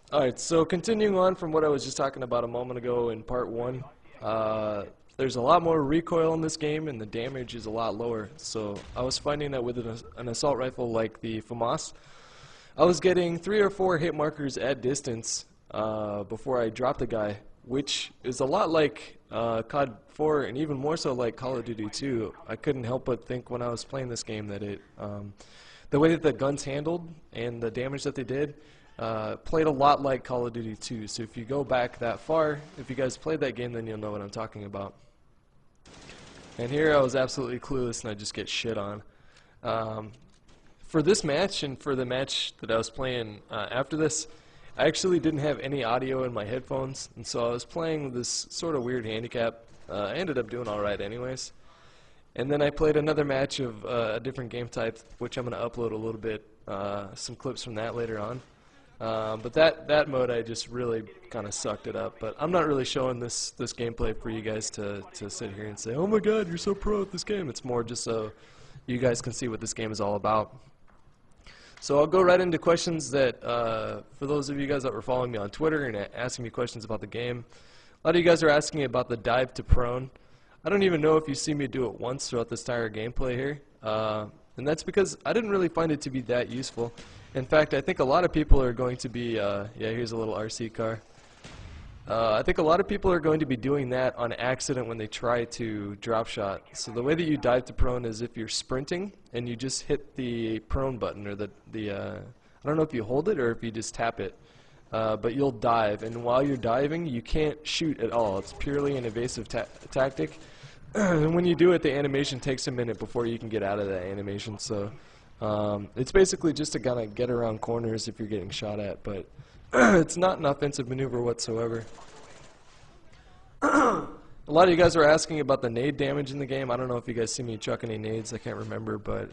Alright, so continuing on from what I was just talking about a moment ago in part 1, there's a lot more recoil in this game and the damage is a lot lower. So I was finding that with an assault rifle like the FAMAS, I was getting 3 or 4 hit markers at distance before I dropped the guy, which is a lot like COD 4 and even more so like Call of Duty 2. I couldn't help but think when I was playing this game that the way that the guns handled and the damage that they did played a lot like Call of Duty 2. So if you go back that far, if you guys played that game, then you'll know what I'm talking about. And here I was absolutely clueless and I just get shit on. For this match and for the match that I was playing after this, I actually didn't have any audio in my headphones, and so I was playing with this sort of weird handicap. I ended up doing alright anyways. And then I played another match of a different game type, which I'm going to upload a little bit, some clips from that later on. But that mode I just really kind of sucked it up. But I'm not really showing this gameplay for you guys to sit here and say, oh my god, you're so pro at this game. It's more just so you guys can see what this game is all about. So I'll go right into questions that, for those of you guys that were following me on Twitter and asking me questions about the game, a lot of you guys are asking about the dive to prone. I don't even know if you see me do it once throughout this entire gameplay here. And that's because I didn't really find it to be that useful. In fact, I think a lot of people are going to be, yeah, here's a little RC car. I think a lot of people are going to be doing that on accident when they try to drop shot. So the way that you dive to prone is if you're sprinting and you just hit the prone button, or I don't know if you hold it or if you just tap it, but you'll dive. And while you're diving, you can't shoot at all. It's purely an evasive tactic. And when you do it, the animation takes a minute before you can get out of that animation. So it's basically just to kind of get around corners if you're getting shot at, but it's not an offensive maneuver whatsoever. A lot of you guys were asking about the nade damage in the game. I don't know if you guys see me chuck any nades, I can't remember, but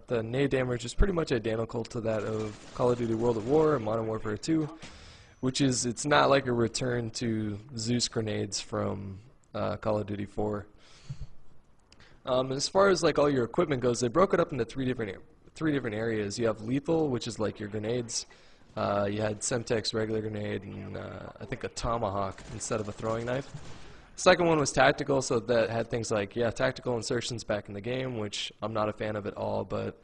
the nade damage is pretty much identical to that of Call of Duty World at War and Modern Warfare 2, which is, it's not like a return to Zeus grenades from Call of Duty 4. As far as like all your equipment goes, they broke it up into three different areas. You have lethal, which is like your grenades. You had Semtex regular grenade, and I think a tomahawk instead of a throwing knife. Second one was tactical, so that had things like, yeah, tactical insertions back in the game, which I'm not a fan of at all, but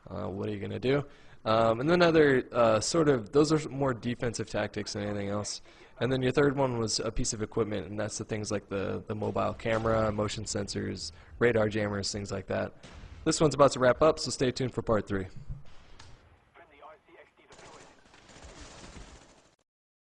what are you going to do? And then other those are more defensive tactics than anything else. And then your third one was a piece of equipment, and that's the things like the mobile camera, motion sensors, radar jammers, things like that. This one's about to wrap up, so stay tuned for part 3.